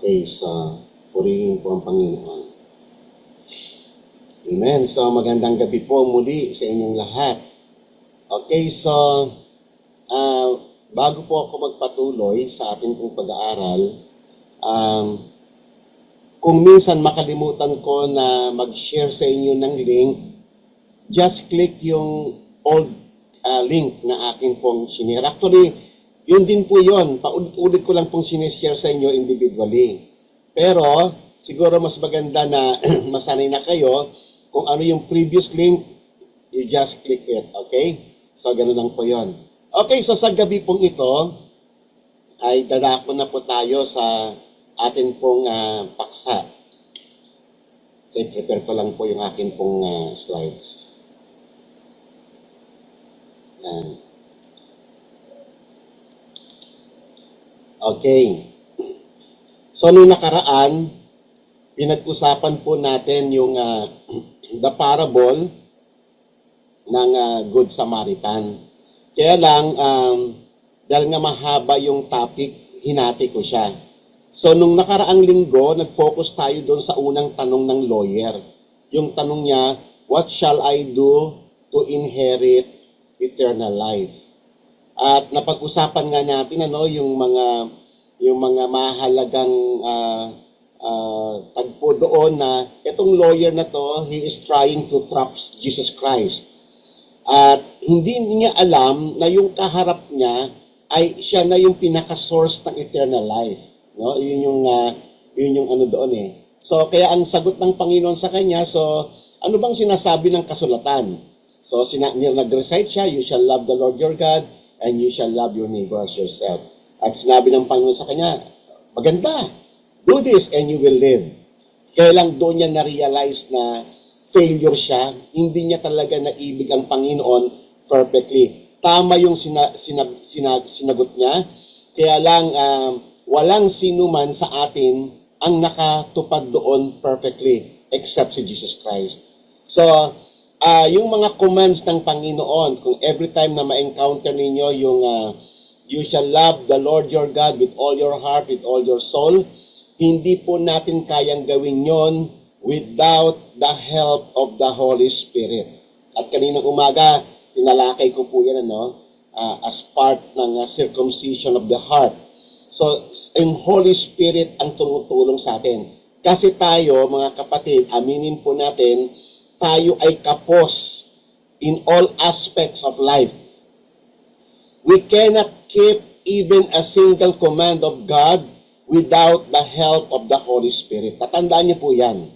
Okay, so purihin po ang Panginoon. Amen. So magandang gabi po muli sa inyong lahat. Okay, so bago po ako magpatuloy sa ating pong pag-aaral, kung minsan makalimutan ko na mag-share sa inyo ng link, just click yung old link na akin pong sinare. Actually, yun din po yun. Paulit-ulit ko lang pong sinishare sa inyo individually. Pero, siguro mas maganda na masanay na kayo kung ano yung previous link, you just click it. Okay? So, ganun lang po yun. Okay, so sa gabi pong ito, ay dadako na po tayo sa atin pong paksa. Okay, prepare ko lang po yung akin pong slides. Yan. Okay. So, nung nakaraan, pinag-usapan po natin yung the parable ng Good Samaritan. Kaya lang, dahil nga mahaba yung topic, hinati ko siya. So, nung nakaraang linggo, nag-focus tayo doon sa unang tanong ng lawyer. Yung tanong niya, what shall I do to inherit eternal life? At napag-usapan nga natin yung mga mahalagang tagpo doon na itong lawyer na to, he is trying to trap Jesus Christ. At hindi niya alam na yung kaharap niya ay siya na yung pinaka-source ng eternal life. No? Yun yung ano doon eh. So kaya ang sagot ng Panginoon sa kanya, so ano bang sinasabi ng kasulatan? So nag-recite siya, you shall love the Lord your God and you shall love your neighbor as yourself. At sinabi ng Panginoon sa kanya, maganda, do this and you will live. Kaya lang doon niya na-realize na failure siya, hindi niya talaga naibig ang Panginoon perfectly. Tama yung sinagot niya, kaya lang walang sino man sa atin ang nakatupad doon perfectly except si Jesus Christ. So, yung mga commands ng Panginoon, kung every time na ma-encounter ninyo yung you shall love the Lord your God with all your heart, with all your soul, hindi po natin kayang gawin yon without the help of the Holy Spirit. At kaninang umaga, tinalakay ko po yan as part ng circumcision of the heart. So, yung Holy Spirit ang tumutulong sa atin. Kasi tayo, mga kapatid, aminin po natin, tayo ay kapos in all aspects of life. We cannot keep even a single command of God without the help of the Holy Spirit. Tatandaan niyo po yan.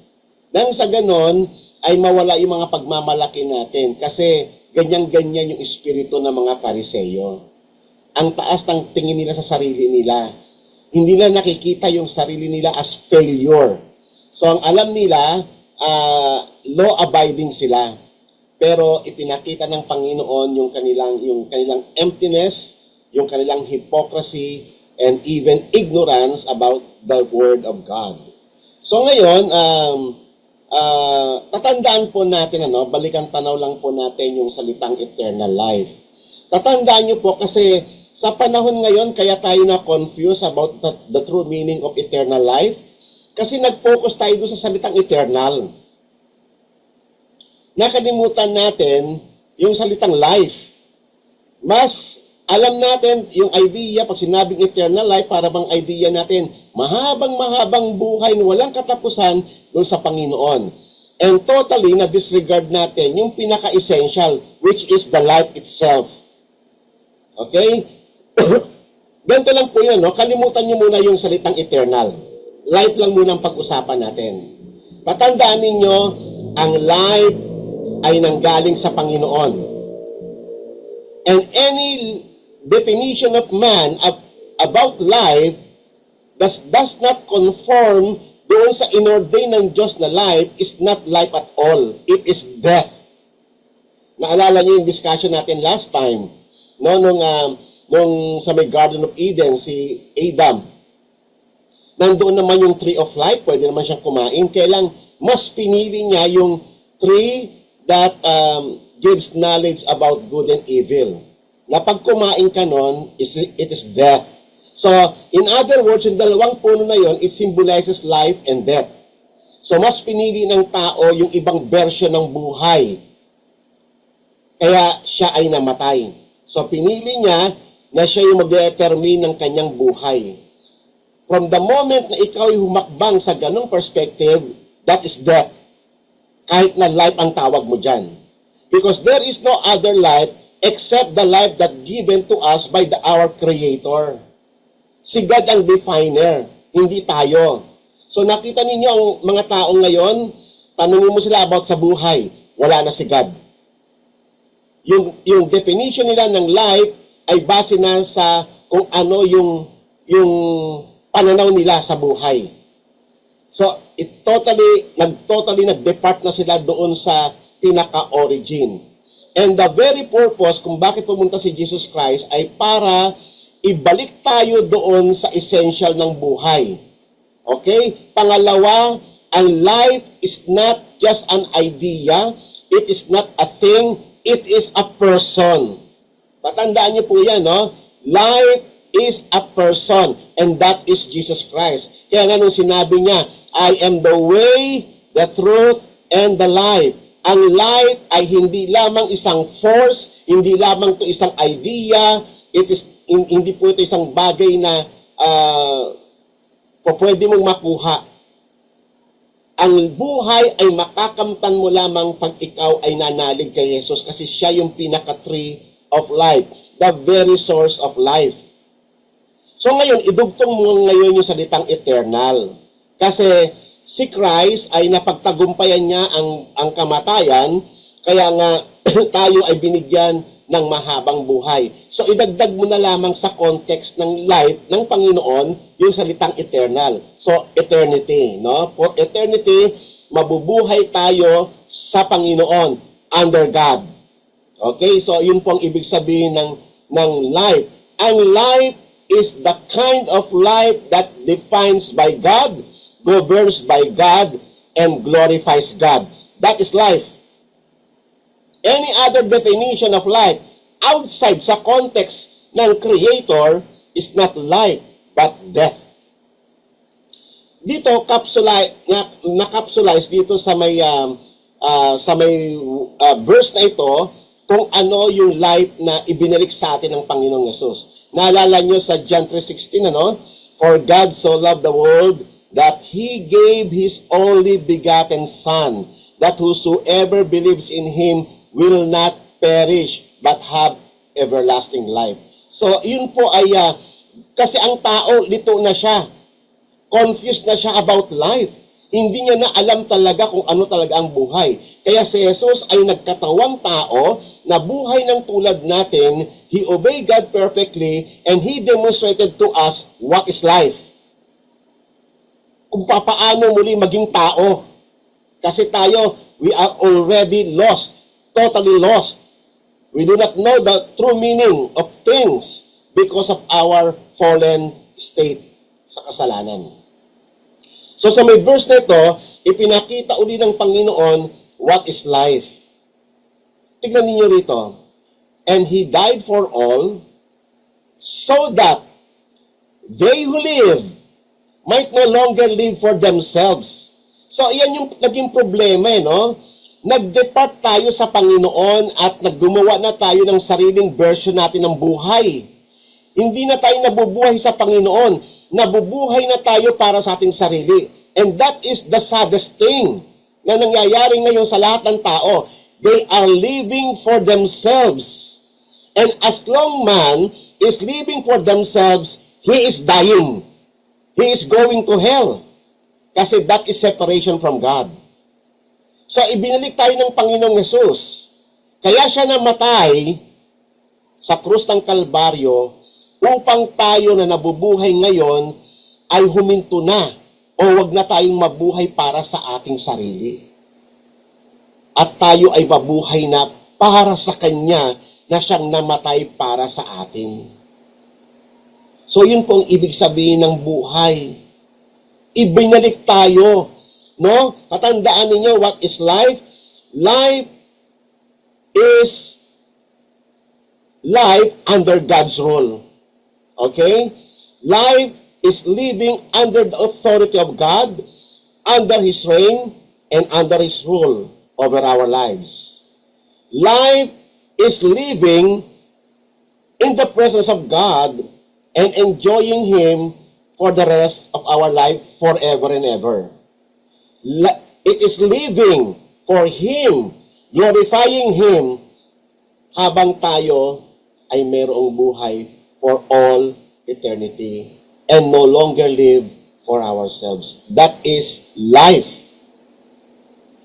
Nang sa ganon, ay mawala yung mga pagmamalaki natin kasi ganyan-ganyan yung espiritu ng mga Pariseyo. Ang taas ng tingin nila sa sarili nila. Hindi na nakikita yung sarili nila as failure. So ang alam nila, law-abiding sila. Pero ipinakita ng Panginoon yung kanilang emptiness, yung kanilang hypocrisy, and even ignorance about the Word of God. So ngayon, tatandaan po natin, balikan tanaw lang po natin yung salitang eternal life. Tatandaan nyo po kasi sa panahon ngayon, kaya tayo na-confused about the true meaning of eternal life. Kasi nag-focus tayo doon sa salitang eternal. Nakalimutan natin yung salitang life. Mas alam natin yung idea, pag sinabing eternal life, para bang idea natin, mahabang buhay na walang katapusan doon sa Panginoon. And totally na-disregard natin yung pinaka-essential, which is the life itself. Okay? Ganito lang po yun, kalimutan nyo muna yung salitang eternal. Life lang muna ang pag-usapan natin. Tatandaan ninyo, ang life ay nanggaling sa Panginoon. And any definition of man about life does not conform doon sa inordain ng Diyos na life is not life at all. It is death. Naalala niyo yung discussion natin last time, nung sa may Garden of Eden, si Adam, nandoon naman yung tree of life, pwede naman siyang kumain. Kaya lang, mas pinili niya yung tree that gives knowledge about good and evil. Na pag kumain ka nun, it is death. So, in other words, yung dalawang puno na yon, it symbolizes life and death. So, mas pinili ng tao yung ibang version ng buhay. Kaya siya ay namatay. So, pinili niya na siya yung mag-determine ng kanyang buhay. From the moment na ikaw ay humakbang sa ganong perspective, that is death. Kahit na life ang tawag mo dyan. Because there is no other life except the life that given to us by our Creator. Si God ang definer, hindi tayo. So nakita ninyo ang mga tao ngayon, tanungin mo sila about sa buhay, wala na si God. Yung definition nila ng life ay base na sa kung ano yung pananaw nila sa buhay. So, totally nag-depart na sila doon sa pinaka-origin. And the very purpose kung bakit pumunta si Jesus Christ ay para ibalik tayo doon sa essential ng buhay. Okay? Pangalawa, ang life is not just an idea, it is not a thing, it is a person. Tatandaan niyo po yan, no? Life is a person, and that is Jesus Christ. Kaya nga nung sinabi niya, I am the way, the truth, and the life. Ang life ay hindi lamang isang force, hindi lamang to isang idea, hindi po ito isang bagay na pwede mong makuha. Ang buhay ay makakamtan mo lamang pag ikaw ay nanalig kay Jesus kasi siya yung pinaka-tree of life, the very source of life. So ngayon, idugtong mo ngayon yung salitang eternal. Kasi si Christ ay napagtagumpayan niya ang kamatayan, kaya nga tayo ay binigyan ng mahabang buhay. So idagdag mo na lamang sa context ng life ng Panginoon yung salitang eternal. So eternity, no? For eternity, mabubuhay tayo sa Panginoon under God. Okay? So yun po ang ibig sabihin ng life. Ang life is the kind of life that defines by God, governs by God, and glorifies God. That is life. Any other definition of life outside sa context ng Creator is not life, but death. Dito, na-capsulize dito sa may verse na ito, kung ano yung life na ibinalik sa atin ng Panginoong Yesus. Naalala nyo sa John 3:16, ano? For God so loved the world that He gave His only begotten Son, that whosoever believes in Him will not perish, but have everlasting life. So, yun po ay, kasi ang tao, lito na siya. Confused na siya about life. Hindi niya na alam talaga kung ano talaga ang buhay. Kaya si Jesus ay nagkatawang tao na buhay ng tulad natin. He obeyed God perfectly and He demonstrated to us what is life. Kung papaano muli maging tao. Kasi tayo, we are already lost. Totally lost. We do not know the true meaning of things because of our fallen state sa kasalanan. So sa may verse na ito, ipinakita uli ng Panginoon what is life. Tignan ninyo rito. And He died for all so that they who live might no longer live for themselves. So iyan yung naging problema, no? Nag-depart tayo sa Panginoon at naggumawa na tayo ng sariling version natin ng buhay. Hindi na tayo nabubuhay sa Panginoon. Nabubuhay na tayo para sa ating sarili. And that is the saddest thing na nangyayari ngayon sa lahat ng tao. They are living for themselves. And as long man is living for themselves, he is dying. He is going to hell. Kasi that is separation from God. So, ibinalik tayo ng Panginoong Yesus. Kaya siya namatay sa krus ng Kalbaryo upang tayo na nabubuhay ngayon ay huminto na o wag na tayong mabuhay para sa ating sarili. At tayo ay mabuhay na para sa Kanya na siyang namatay para sa atin. So, yun po ang ibig sabihin ng buhay. Ibinalik tayo. No? Katandaan ninyo, what is life? Life is life under God's rule. Okay? Life is living under the authority of God, under His reign, and under His rule over our lives. Life is living in the presence of God and enjoying Him for the rest of our life forever and ever. It is living for Him, glorifying Him, habang tayo ay mayroong buhay for all eternity and no longer live for ourselves. That is life.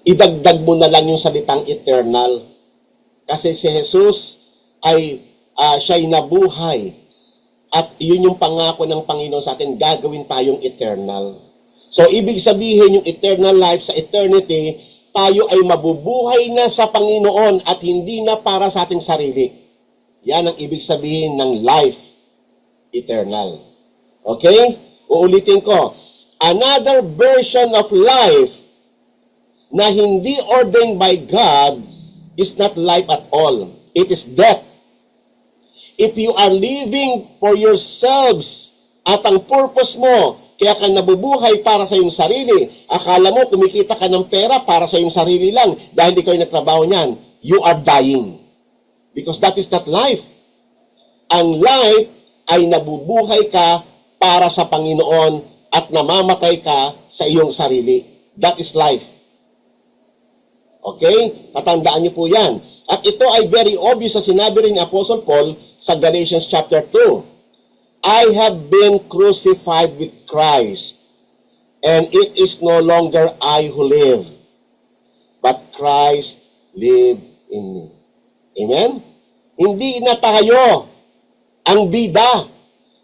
Idagdag mo na lang yung salitang eternal. Kasi si Jesus ay siya'y nabuhay. At yun yung pangako ng Panginoon sa atin, gagawin tayong eternal. So, ibig sabihin yung eternal life sa eternity, tayo ay mabubuhay na sa Panginoon at hindi na para sa ating sarili. Yan ang ibig sabihin ng life eternal. Okay? Uulitin ko. Another version of life na hindi ordained by God is not life at all. It is death. If you are living for yourselves at ang purpose mo, kaya ka nabubuhay para sa iyong sarili, akala mo kumikita ka ng pera para sa iyong sarili lang dahil ikaw yung nagtrabaho niyan, you are dying. Because that is not life. Ang life ay nabubuhay ka para sa Panginoon at namamatay ka sa iyong sarili. That is life. Okay? Tatandaan niyo po yan. At ito ay very obvious sa sinabi rin ni Apostle Paul sa Galatians chapter 2. I have been crucified with Christ, and it is no longer I who live, but Christ live in me. Amen? Hindi na tayo ang bida.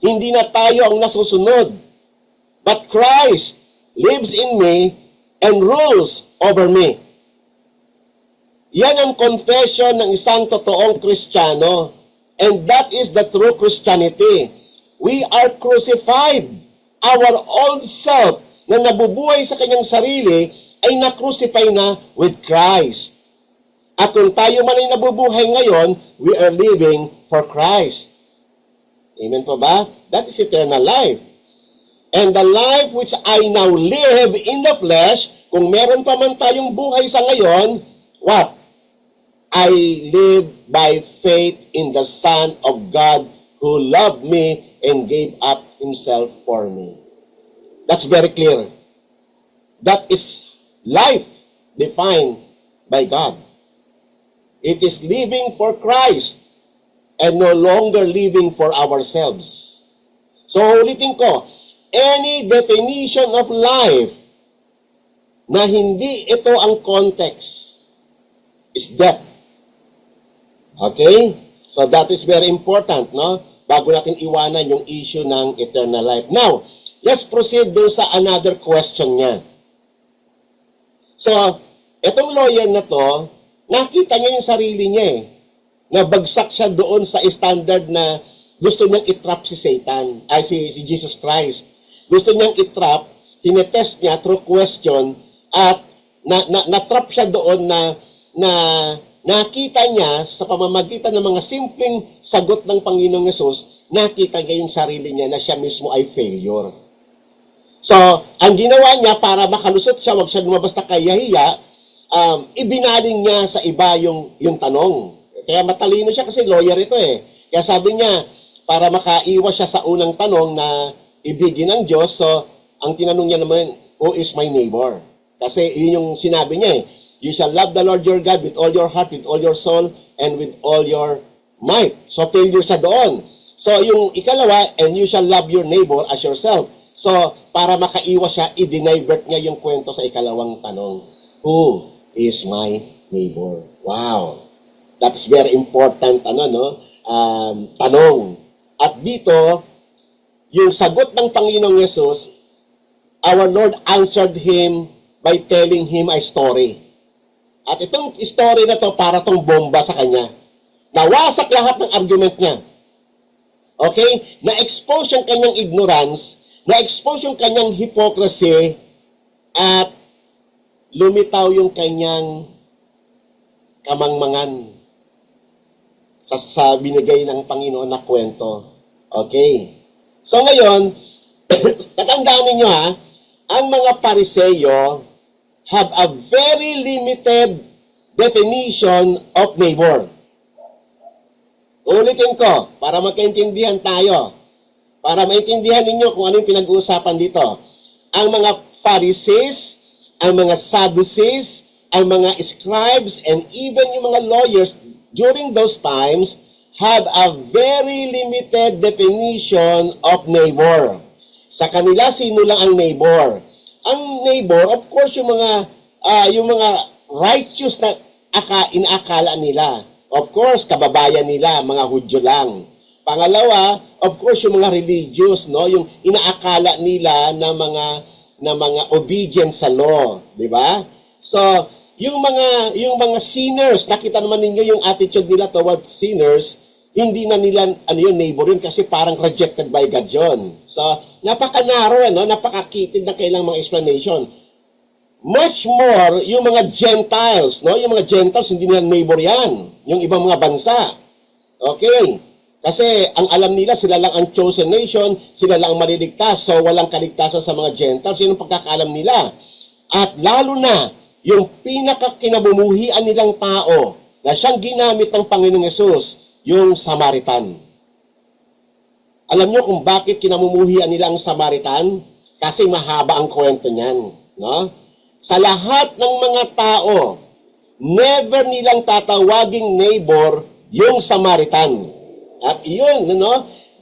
Hindi na tayo ang nasusunod. But Christ lives in me and rules over me. Yan ang confession ng isang totoong Kristiyano. And that is the true Christianity. We are crucified. Our old self na nabubuhay sa kanyang sarili ay na-crucify na with Christ. At kung tayo man ay nabubuhay ngayon, we are living for Christ. Amen po ba? That is eternal life. And the life which I now live in the flesh, kung meron pa man tayong buhay sa ngayon, what? I live by faith in the Son of God who loved me and gave up Himself for me. That's very clear. That is life defined by God. It is living for Christ and no longer living for ourselves. So, ulitin ko, any definition of life na hindi ito ang context is death. Okay? So, that is very important, no? Bago natin iwanan yung issue ng eternal life. Now, let's proceed doon sa another question niya. So, itong lawyer na to, nakita niya yung sarili niya eh. Nabagsak siya doon sa standard na gusto niyang itrap si Satan, ay si Jesus Christ. Gusto niyang itrap, tinetest niya through question, at na-trap siya doon na nakita niya sa pamamagitan ng mga simpleng sagot ng Panginoong Yesus, nakita niya yung sarili niya na siya mismo ay failure. So, ang ginawa niya para makalusot siya, wag siya lumabas na kayahiya, ibinaling niya sa iba yung tanong. Kaya matalino siya kasi lawyer ito eh. Kaya sabi niya, para makaiwas siya sa unang tanong na ibigin ng Diyos, so ang tinanong niya naman, who is my neighbor? Kasi yun yung sinabi niya eh. You shall love the Lord your God with all your heart, with all your soul, and with all your might. So, failure siya doon. So, yung ikalawa, and you shall love your neighbor as yourself. So, para makaiwas siya, i-divert niya yung kwento sa ikalawang tanong. Who is my neighbor? Wow. That's very important, tanong. At dito, yung sagot ng Panginoong Yesus, our Lord answered him by telling him a story. At itong story na to para tong bomba sa kanya. Nawasak lahat ng argument niya. Okay? Na-expose yung kanyang ignorance, na-expose yung kanyang hypocrisy, at lumitaw yung kanyang kamangmangan sa binigay ng Panginoon na kwento. Okay? So ngayon, tatandaan ninyo ha, ang mga Pariseyo have a very limited definition of neighbor. Ulitin ko, para magkaintindihan tayo. Para maintindihan ninyo kung ano yung pinag-uusapan dito. Ang mga Pharisees, ang mga Sadducees, ang mga scribes, and even yung mga lawyers during those times have a very limited definition of neighbor. Sa kanila, sino lang ang neighbor? Ang neighbor, of course, yung mga righteous na inaakala nila. Of course, kababayan nila, mga Hudyo lang. Pangalawa, of course, yung mga religious, no, yung inaakala nila na mga obedient sa law, di ba? So, yung mga sinners, nakita naman ninyo yung attitude nila towards sinners, hindi na nila neighbor yun kasi parang rejected by God yun. So, napaka-narrow, no? Napakakitid na kailang mga explanation. Much more, yung mga Gentiles, no? Yung mga Gentiles, hindi nila neighbor yan. Yung ibang mga bansa. Okay. Kasi ang alam nila, sila lang ang chosen nation, sila lang ang maliligtas. So, walang kaligtasan sa mga Gentiles. Yun ang pagkakaalam nila. At lalo na, yung pinaka-kinabumuhian nilang tao na siyang ginamit ng Panginoong Yesus, yung Samaritan. Alam nyo kung bakit kinamumuhian nila ang Samaritan? Kasi mahaba ang kwento niyan. No? Sa lahat ng mga tao, never nilang tatawaging neighbor yung Samaritan. At iyon,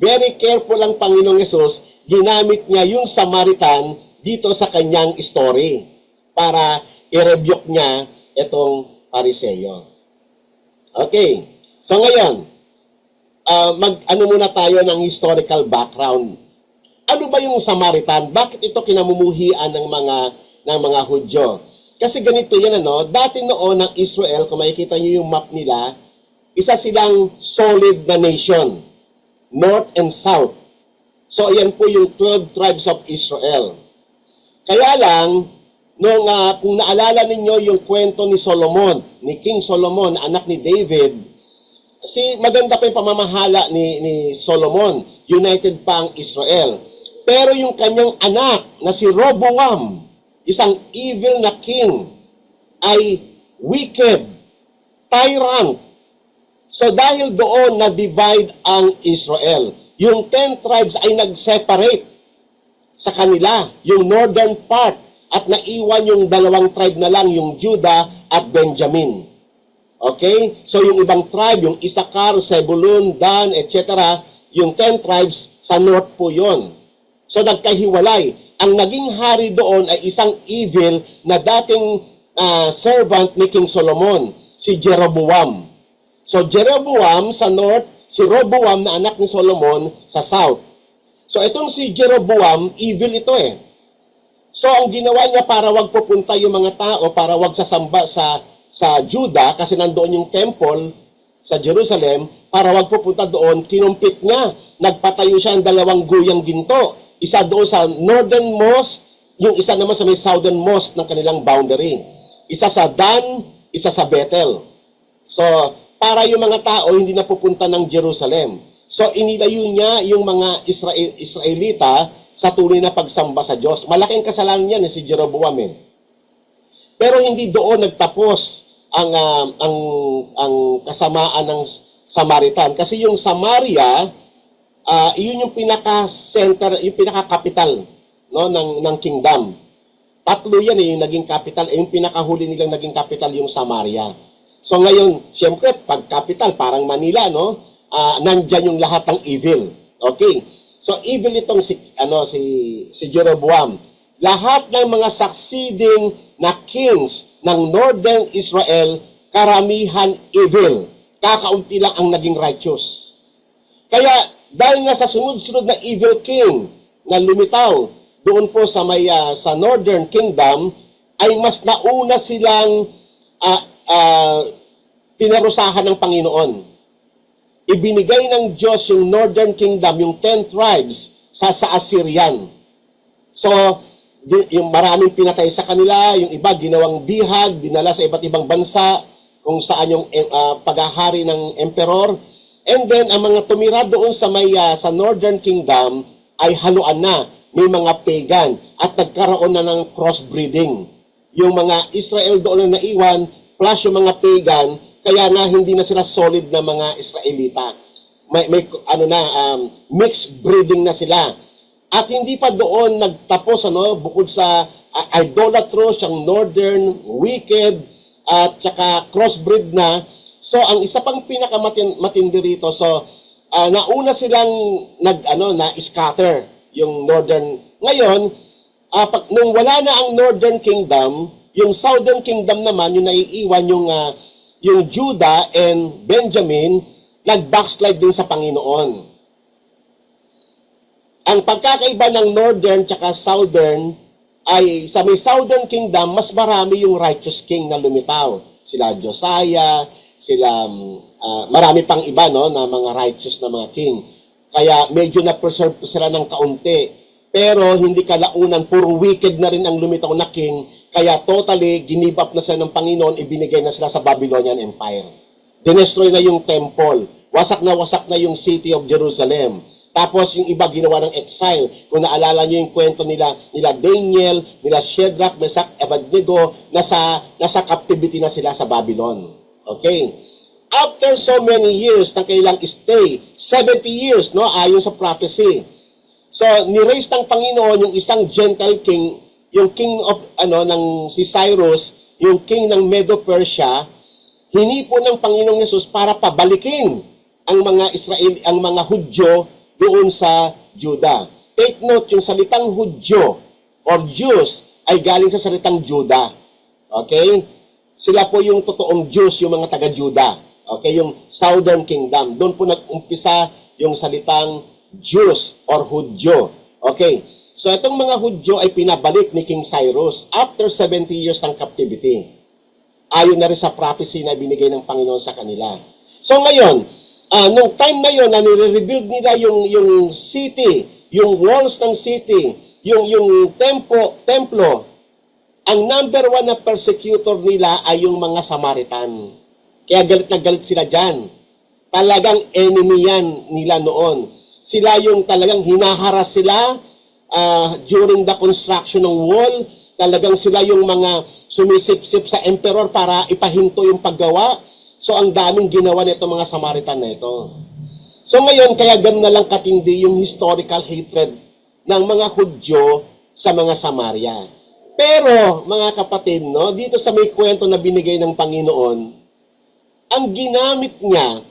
very careful ang Panginoong Yesus, ginamit niya yung Samaritan dito sa kanyang story para i-rebuke niya itong Pariseyo. Okay. So ngayon, muna tayo ng historical background. Ano ba yung Samaritan? Bakit ito kinamumuhian ng mga Hudyo? Kasi ganito yan, dati noon ng Israel, kung makikita niyo yung map nila, isa silang solid na nation, north and south. So ayan po yung 12 tribes of Israel. Kaya lang, kung naalala ninyo yung kwento ni Solomon, ni King Solomon, anak ni David, maganda pa yung pamamahala ni Solomon, united pa ang Israel. Pero yung kanyang anak na si Roboam, isang evil na king, ay wicked, tyrant. So dahil doon na-divide ang Israel, yung 10 tribes ay nag-separate sa kanila, yung northern part, at naiwan yung 2 tribe na lang, yung Judah at Benjamin. Okay? So yung ibang tribe, yung Issachar, Zebulun, Dan, etc., yung 10 tribes, sa north po yon. So nagkahiwalay. Ang naging hari doon ay isang evil na dating servant ni King Solomon, si Jeroboam. So Jeroboam sa north, si Roboam na anak ni Solomon sa south. So itong si Jeroboam, evil ito eh. So ang ginawa niya para wag pupunta yung mga tao, para wag sasamba sa Judah, kasi nandoon yung temple sa Jerusalem, para wag pupunta doon, kinumpit niya. Nagpatayo siya ng 2 guyang ginto. Isa doon sa northernmost, yung isa naman sa may southernmost ng kanilang boundary. Isa sa Dan, isa sa Bethel. So, para yung mga tao hindi na pupunta ng Jerusalem. So, inilayo niya yung mga Israelita sa tunay na pagsamba sa Diyos. Malaking kasalanan yan si Jeroboam. Pero hindi doon nagtapos ang kasamaan ng Samaritan. Kasi yung Samaria, iyon yung pinaka-center, yung pinaka-capital, no, ng kingdom. 3 yan yung naging capital. Yung pinakahuli nilang naging capital yung Samaria. So ngayon, siyempre, pag capital, parang Manila, no? Nandyan yung lahat ng evil. Okay. So evil itong si Jeroboam. Lahat ng mga succeeding na kings ng northern Israel, karamihan evil. Kakaunti lang ang naging righteous. Kaya dahil nga sa sunod-sunod na evil king na lumitaw doon po sa sa northern kingdom, ay mas nauna silang pinarusahan ng Panginoon. Ibinigay ng Diyos yung northern kingdom, yung 10 tribes, sa Assyrian. So, yung maraming pinatay sa kanila, yung iba ginawang bihag, dinala sa iba't ibang bansa, kung saan yung paghahari ng emperor. And then, ang mga tumira doon sa sa northern kingdom, ay haluan na. May mga pagan at nagkaroon na ng crossbreeding. Yung mga Israel doon na naiwan plus yung mga pagan, kaya nga hindi na sila solid na mga Israelita. May mixed breeding na sila. At hindi pa doon nagtapos bukod sa idolatrous, yung northern, wicked, at saka crossbreed na. So ang isa pang pinakamatindi rito, so nauna silang na-scatter yung northern. Ngayon, nung wala na ang northern kingdom, yung southern kingdom naman, yung naiiwan yung Judah and Benjamin, nag-backslide din sa Panginoon. Ang pagkakaiba ng northern tsaka southern ay sa may southern kingdom, mas marami yung righteous king na lumitaw. Sila Josiah, sila marami pang iba na mga righteous na mga king. Kaya medyo na-preserve sila ng kaunti. Pero hindi kalaunan, puro wicked na rin ang lumitaw na king. Kaya totally, ginib up na sila ng Panginoon, ibinigay na sila sa Babylonian Empire. Dinestroy na yung temple. Wasak na yung city of Jerusalem. Tapos yung iba ginawa ng exile. Kung naalala nyo yung kwento nila Daniel, nila Shadrach, Meshach, Abednego, nasa captivity na sila sa Babylon. Okay? After so many years na kailang stay, 70 years, ayon sa prophecy. So, ni-raise ng Panginoon yung isang Gentile king, yung king of, ng si Cyrus, yung king ng Medo-Persia, hinipo ng Panginoong Yesus para pabalikin ang mga Israel, ang mga Hudyo doon sa Juda. Take note, yung salitang Hudyo or Jews ay galing sa salitang Juda. Okay? Sila po yung totoong Jews, yung mga taga-Juda. Okay? Yung Southern Kingdom. Doon po nag-umpisa yung salitang Jews or Hudyo. Okay? So, itong mga Hudyo ay pinabalik ni King Cyrus after 70 years ng captivity. Ayon na rin sa prophecy na binigay ng Panginoon sa kanila. So, ngayon, nung time na yon na nire-rebuild nila yung city, yung walls ng city, yung templo, ang number one na persecutor nila ay yung mga Samaritan. Kaya galit na galit sila dyan. Talagang enemy yan nila noon. Sila yung talagang hinaharas sila during the construction ng wall. Talagang sila yung mga sumisip-sip sa emperor para ipahinto yung paggawa. So, ang daming ginawa nito mga Samaritan na ito. So, ngayon, kaya ganun na lang katindi yung historical hatred ng mga Hudyo sa mga Samaria. Pero, mga kapatid, dito sa may kwento na binigay ng Panginoon, ang ginamit niya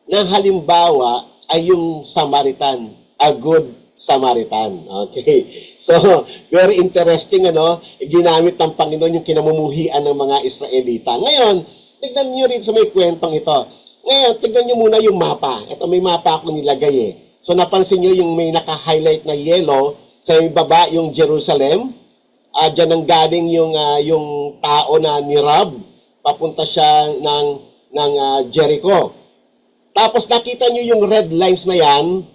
na halimbawa ay yung Samaritan, a good Samaritan. Okay? So, very interesting, ginamit ng Panginoon yung kinamumuhian ng mga Israelita. Ngayon, tignan nyo rin sa may kwentong ito. Ngayon, tignan nyo muna yung mapa. Ito, may mapa ako nilagay So, napansin nyo yung may naka-highlight na yellow. Sa baba, yung Jerusalem. Diyan ang galing yung tao na ni Rab. Papunta siya ng Jericho. Tapos, nakita nyo yung red lines na yan.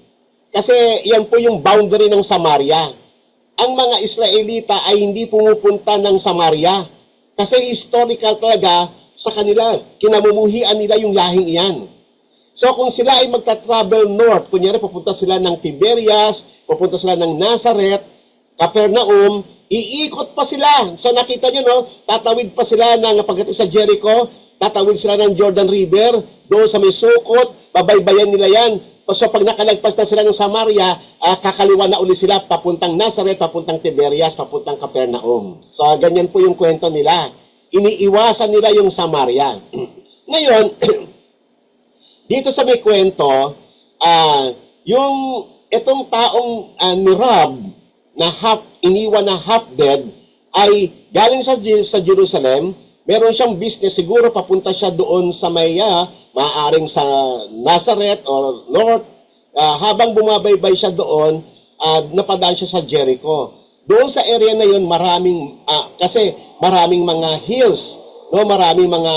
Kasi, yan po yung boundary ng Samaria. Ang mga Israelita ay hindi pumupunta ng Samaria. Kasi historical talaga, sa kanila, kinamumuhian nila yung lahing iyan. So kung sila ay magta-travel north, kunyari pupunta sila ng Tiberias, pupunta sila ng Nazareth, Capernaum, iikot pa sila. So nakita nyo, tatawid pa sila pagdating sa Jericho, tatawid sila ng Jordan River, doon sa may Sukot, babaybayan nila yan. So pag nakalagpas na sila ng Samaria, kakaliwa na uli sila papuntang Nazareth, papuntang Tiberias, papuntang Capernaum. So ganyan po yung kwento nila. Iniiwasan nila yung Samaria. Ngayon, dito sa may kwento, yung itong taong ni Rab na iniwan na half-dead ay galing sa Jerusalem, meron siyang business, siguro papunta siya doon sa may, maaaring sa Nazareth or North, habang bumabaybay siya doon, napadaan siya sa Jericho. Doon sa area na yun, kasi maraming mga hills, maraming mga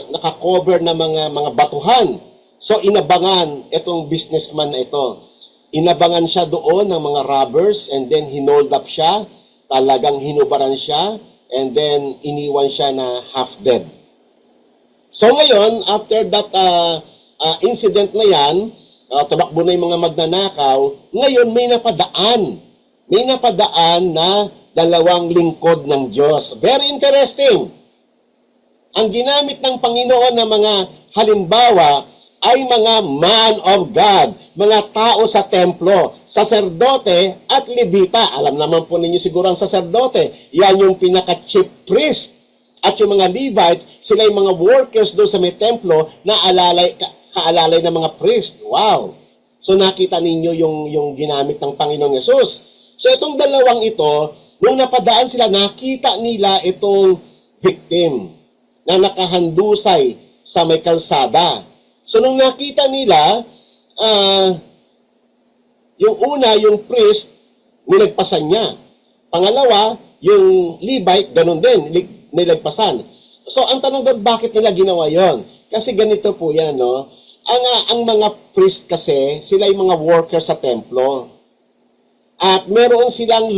naka-cover na mga batuhan. So inabangan itong businessman na ito. Inabangan siya doon ng mga robbers and then hinold up siya, talagang hinubaran siya, and then iniwan siya na half dead. So ngayon, after that incident na yan, tumakbo na yung mga magnanakaw, ngayon may napadaan. May napadaan na dalawang lingkod ng Diyos. Very interesting. Ang ginamit ng Panginoon na mga halimbawa ay mga man of God, mga tao sa templo, saserdote at levita. Alam naman po ninyo siguro ang saserdote, yan yung pinaka-chief priest. At yung mga Levites, sila yung mga workers doon sa may templo na kaalalay ng mga priest. Wow! So nakita ninyo yung ginamit ng Panginoong Yesus. So itong dalawang ito, nung napadaan sila, nakita nila itong victim na nakahandusay sa may kalsada. So nung nakita nila, yung una, yung priest, nilagpasan niya. Pangalawa, yung Levite, ganun din, nilagpasan. So ang tanong doon, bakit nila ginawa yon? Kasi ganito po yan, no? Ang mga priest kasi, sila yung mga workers sa templo. At meron silang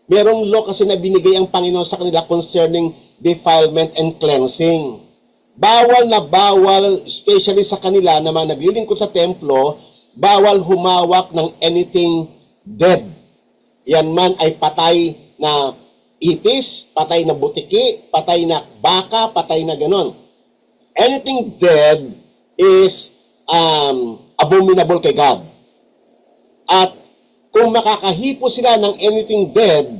merong law kasi na binigay ang Panginoon sa kanila concerning defilement and cleansing. Bawal na bawal, especially sa kanila na mga naglilingkod sa templo, bawal humawak ng anything dead. Yan man ay patay na ipis, patay na butiki, patay na baka, patay na ganon. Anything dead is abominable kay God. At kung makakahipo sila ng anything dead,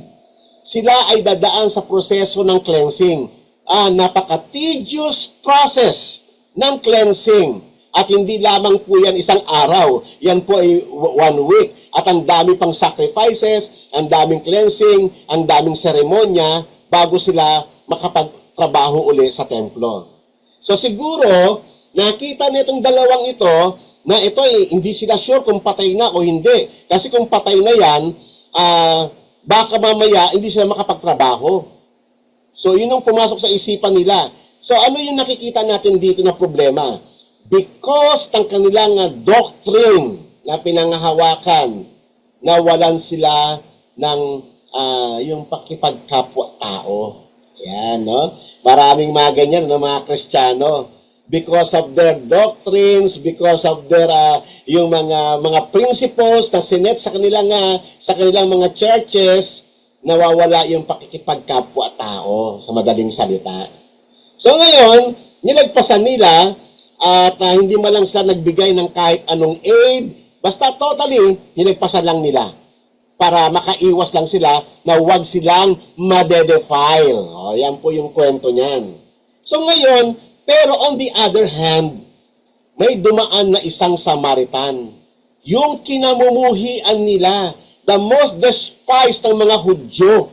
sila ay dadaan sa proseso ng cleansing. Napaka-tedious process ng cleansing. At hindi lamang po yan isang araw. Yan po ay 1 week. At ang dami pang sacrifices, ang daming cleansing, ang daming seremonya bago sila makapagtrabaho uli sa templo. So siguro, nakita nitong dalawang ito, na ito hindi sila sure kung patay na o hindi. Kasi kung patay na yan, baka mamaya hindi sila makapagtrabaho. So yun ang pumasok sa isipan nila. So ano yung nakikita natin dito na problema? Because ng kanilang doctrine na pinangahawakan, nawalan sila ng yung pakipagkapwa-tao. Yan, no? Maraming mga ganyan, no, mga Kristiyano. Because of their doctrines, because of their yung mga principles na sinet sa kanilang mga churches, nawawala yung pakikipagkapwa-tao sa madaling salita. So ngayon, nilagpasan nila at hindi man lang sila nagbigay ng kahit anong aid, basta totally nilagpasan lang nila para makaiwas lang sila na huwag silang madedefile. O, yan po yung kwento niyan. So ngayon, pero on the other hand, may dumaan na isang Samaritan. Yung kinamumuhian nila, the most despised ng mga Hudyo.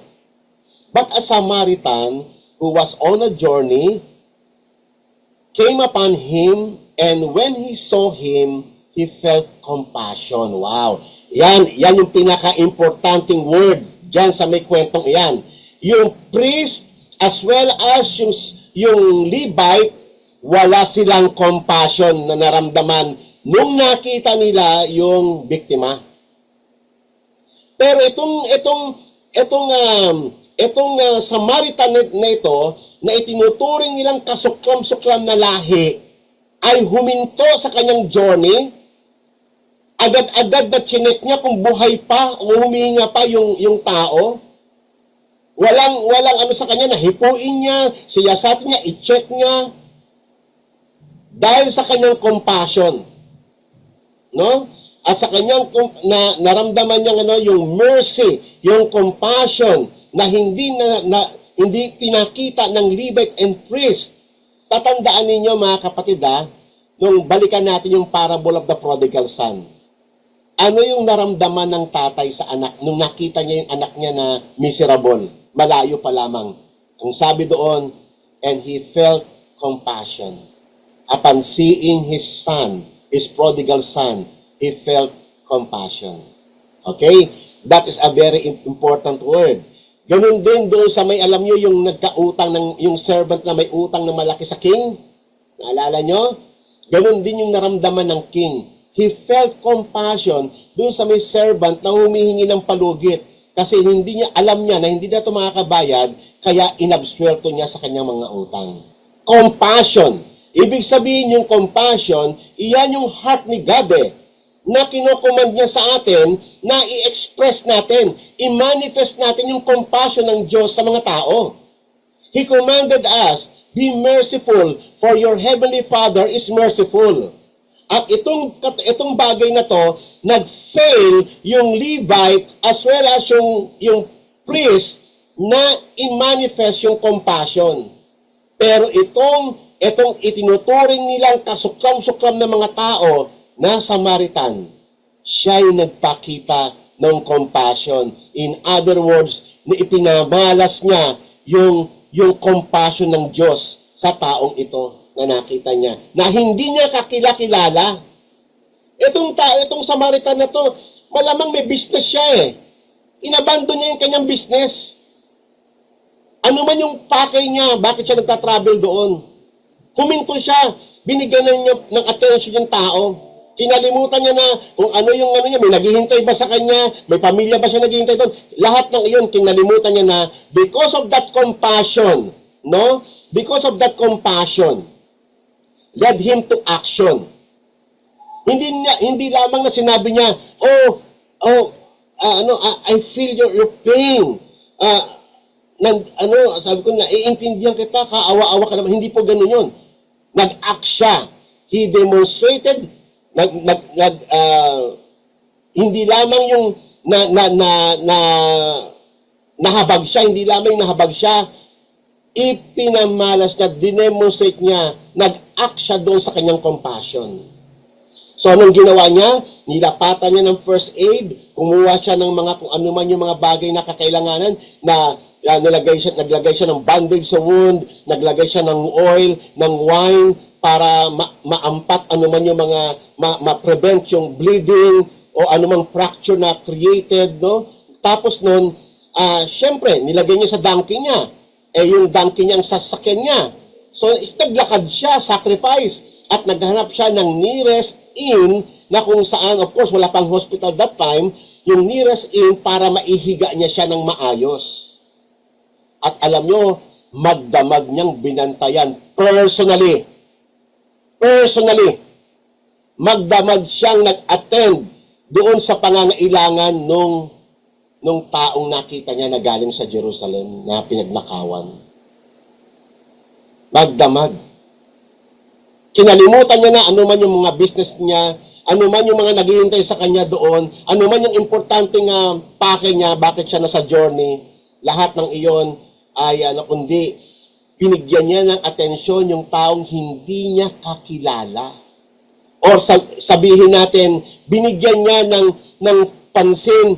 But a Samaritan who was on a journey came upon him, and when he saw him, he felt compassion. Wow! Yan yung pinaka-importanting word dyan sa may kwentong iyan. Yung priest as well as yung Levite, wala silang compassion na naramdaman nung nakita nila yung biktima. Pero itong Samaritan na ito, na itinuturing nilang kasuklam-suklam na lahi, ay huminto sa kanyang journey. Agad-agad na chinek niya kung buhay pa o humihinga pa yung tao. Walang ano sa kanya, nahipuin niya, siyasatin niya, i-check niya. Dahil sa kanyang compassion, no? At sa kanyang naramdaman niya yung mercy, yung compassion na hindi pinakita ng Levite and priest. Tatandaan ninyo mga kapatid, nung balikan natin yung parable of the prodigal son. Ano yung naramdaman ng tatay sa anak nung nakita niya yung anak niya na miserable, malayo pa lamang? Ang sabi doon, and he felt compassion. Upon seeing his son, his prodigal son, he felt compassion. Okay? That is a very important word. Ganun din doon sa may, alam nyo, yung nagkautang, yung servant na may utang na malaki sa king. Naalala nyo? Ganun din yung naramdaman ng king. He felt compassion doon sa may servant na humihingi ng palugit. Kasi alam niya na hindi na ito makakabayad, kaya inabswelto niya sa kanyang mga utang. Compassion. Ibig sabihin yung compassion, iyan yung heart ni God na kinocommand niya sa atin na i-express natin, i-manifest natin yung compassion ng Diyos sa mga tao. He commanded us, be merciful, for your heavenly Father is merciful. At itong bagay na to, nag-fail yung Levite as well as yung priest na i-manifest yung compassion. Pero itong itinuturing nilang kasuklam-suklam ng mga tao na Samaritan, siya ay nagpakita ng compassion. In other words, na ipinamalas niya yung compassion ng Diyos sa taong ito na nakita niya, na hindi niya kakilala. Itong Samaritan na to, malamang may business siya eh. Inabandon niya yung kanyang business. Ano man yung pakay niya, bakit siya nagtatravel doon? Huminto siya, binigyan na niya ng attention yung tao. Kinalimutan niya na kung ano niya, may naghihintay ba sa kanya, may pamilya ba siya naghihintay doon. Lahat ng iyon, kinalimutan niya na because of that compassion, no? Because of that compassion, led him to action. Hindi lamang na sinabi niya, I feel your pain. Sabi ko na, iintindihan kita, kaawa-awa ka naman. Hindi po ganun yun. Nag-act siya. He demonstrated, hindi lamang yung nahabag siya, hindi lamang yung nahabag siya, ipinamalas niya, dinemonstrate niya, nag-act siya doon sa kanyang compassion. So, anong ginawa niya? Nilapatan niya ng first aid, kumuha siya ng kung ano man yung mga bagay na kakailanganan, na naglagay siya ng bandage sa wound, naglagay siya ng oil, ng wine, para maampat ano man yung mga, ma-prevent yung bleeding, o anumang fracture na created, no? Tapos nun, syempre, nilagay niya sa donkey niya. Yung donkey niya ang sasakyan niya. So, naglakad siya, sacrifice, at naghanap siya ng nearest inn na kung saan, of course, wala pang hospital that time, yung nearest inn para maihiga niya siya ng maayos. At alam nyo, magdamag niyang binantayan personally. Magdamag siyang nag-attend doon sa pangangailangan nung taong nakita niya na galing sa Jerusalem na pinagnakawan. Magdamag. Kinalimutan niya na ano man yung mga business niya, ano man yung mga naghihintay sa kanya doon, ano man yung importanteng pake niya, bakit siya nasa journey, lahat ng iyon ay kundi binigyan niya ng atensyon yung taong hindi niya kakilala. Or sabihin natin, binigyan niya ng pansin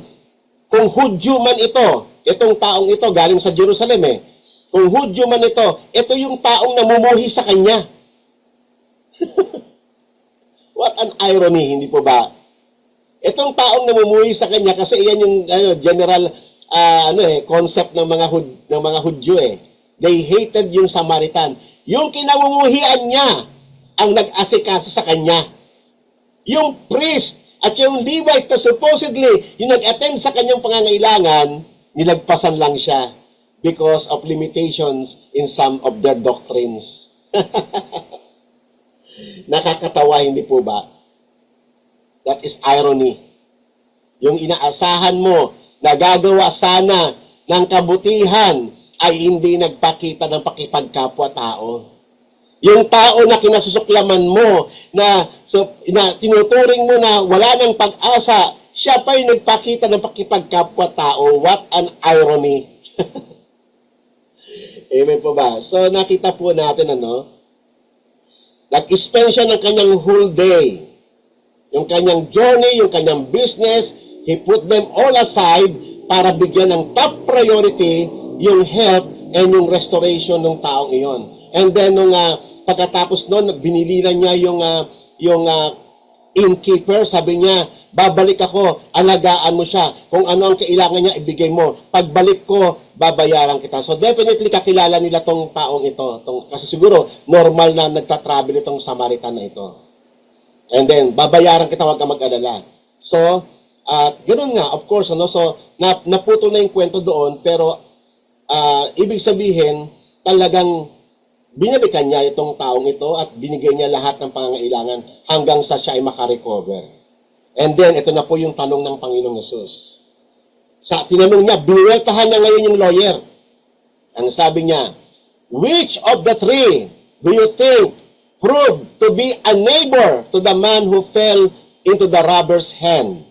kung Hudyo man itong taong ito galing sa Jerusalem eh. Kung Hudyo man ito yung taong namumuhi sa kanya. What an irony, hindi po ba? Itong taong namumuhi sa kanya kasi iyan yung general concept ng mga Hudyo eh. They hated yung Samaritan. Yung kinamumuhian niya ang nag-asikaso sa kanya. Yung priest at yung Levite na supposedly yung nag-attend sa kanyang pangangailangan, nilagpasan lang siya because of limitations in some of their doctrines. Nakakatawa, hindi po ba? That is irony. Yung inaasahan mo na gagawa sana ng kabutihan ay hindi nagpakita ng pakipagkapwa-tao. Yung tao na kinasusuklaman mo, na tinuturing mo na wala ng pag-asa, siya pa yung nagpakita ng pakipagkapwa-tao. What an irony. Amen po ba? So nakita po natin nag-spend siya ng kanyang whole day. Yung kanyang journey, yung kanyang business, he put them all aside para bigyan ng top priority yung health and yung restoration ng taong iyon. And then, pagkatapos nun, binililan niya yung innkeeper, sabi niya, babalik ako, alagaan mo siya. Kung ano ang kailangan niya, ibigay mo. Pagbalik ko, babayaran kita. So definitely, kakilala nila tong taong ito. Kasi siguro, normal na nagtatravel itong Samaritan na ito. And then, babayaran kita, huwag ka mag-alala. So, ganoon nga, of course, so, naputol na yung kwento doon, pero ibig sabihin, talagang binalikan niya itong taong ito at binigay niya lahat ng pangangailangan hanggang sa siya ay makarecover. And then, ito na po yung tanong ng Panginoong Yesus. Sa tinanong niya, binuweltahan niya ngayon yung lawyer. Ang sabi niya, which of the three do you think proved to be a neighbor to the man who fell into the robber's hand?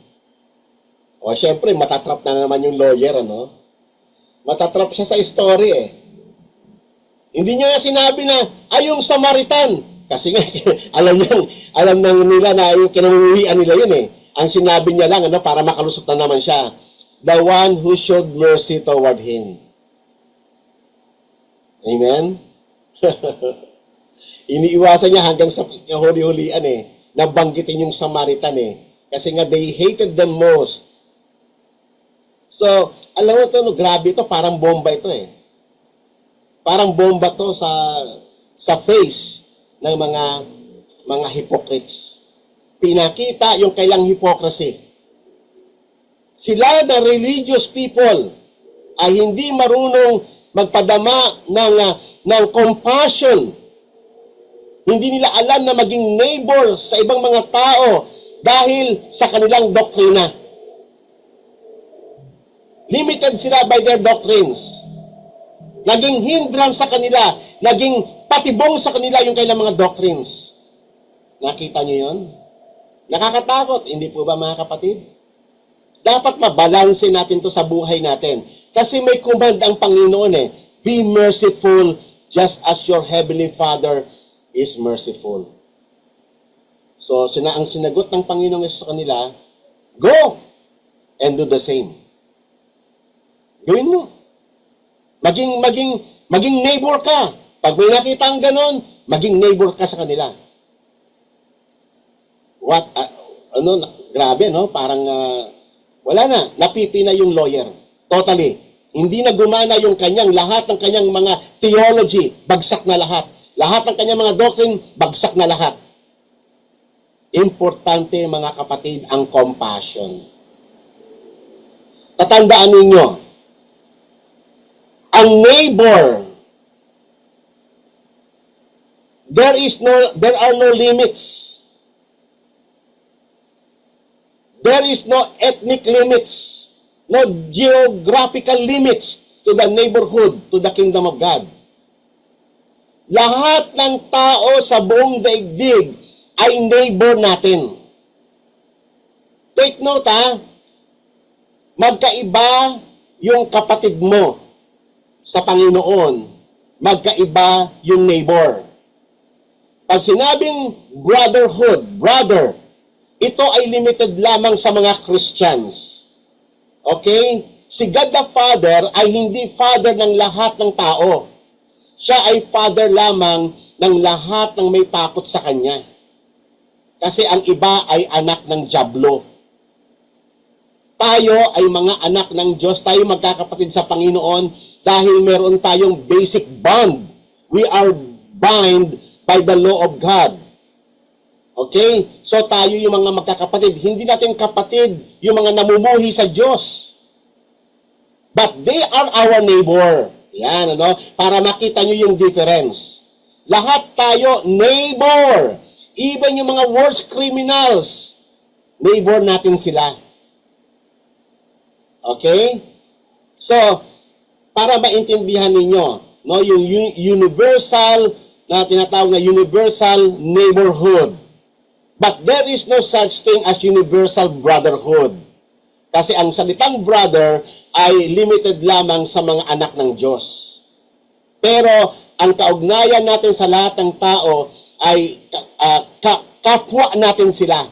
O, syempre, matatrap na naman yung lawyer, ano? Matatrap siya sa story, eh. Hindi niya sinabi na, ay, yung Samaritan. Kasi nga, alam na nila na yung kinamumuhian nila yun, eh. Ang sinabi niya lang, ano, para makalusot na naman siya, the one who showed mercy toward him. Amen? Iniiwasan niya hanggang sa huli-hulian, eh. Nabanggitin yung Samaritan, eh. Kasi nga, they hated them most. So, alam mo ito, no, grabe ito, parang bomba ito, eh. Parang bomba to sa face ng mga hypocrites. Pinakita yung kailang hypocrisy. Sila na religious people ay hindi marunong magpadama ng compassion. Hindi nila alam na maging neighbor sa ibang mga tao dahil sa kanilang doktrina. Limited sila by their doctrines. Naging hindrance sa kanila, naging patibong sa kanila yung kailang mga doctrines. Nakita niyo yun? Nakakatakot, hindi po ba mga kapatid? Dapat mabalanse natin to sa buhay natin. Kasi may command ang Panginoon, eh. Be merciful just as your heavenly Father is merciful. So, ang sinagot ng Panginoon sa kanila, go and do the same. Gawin mo. Maging neighbor ka. Pag may nakita ang ganon, maging neighbor ka sa kanila. Grabe, no? Parang, wala na. Napipi na yung lawyer. Totally. Hindi na gumana yung lahat ng kanyang mga theology, bagsak na lahat. Lahat ng kanyang mga doctrine, bagsak na lahat. Importante, mga kapatid, ang compassion. Tatandaan ninyo, ang neighbor, there are no limits. There is no ethnic limits, no geographical limits to the neighborhood, to the kingdom of God. Lahat ng tao sa buong daigdig ay neighbor natin. Take note, ha? Magkaiba yung kapatid mo sa Panginoon, magkaiba yung neighbor. Pag sinabing brotherhood, brother, ito ay limited lamang sa mga Christians. Okay? Si God the Father ay hindi father ng lahat ng tao. Siya ay father lamang ng lahat ng may takot sa Kanya. Kasi ang iba ay anak ng dyablo. Tayo ay mga anak ng Diyos, tayo magkakapatid sa Panginoon dahil meron tayong basic bond. We are bound by the law of God. Okay? So tayo yung mga magkakapatid. Hindi natin kapatid yung mga namumuhi sa Diyos. But they are our neighbor. Yan, ano? Para makita nyo yung difference. Lahat tayo neighbor. Even yung mga worst criminals, neighbor natin sila. Okay? So, para maintindihan ninyo, no, yung universal na tinatawag na universal neighborhood. But there is no such thing as universal brotherhood. Kasi ang salitang brother ay limited lamang sa mga anak ng Diyos. Pero ang kaugnayan natin sa lahat ng tao ay kapwa natin sila.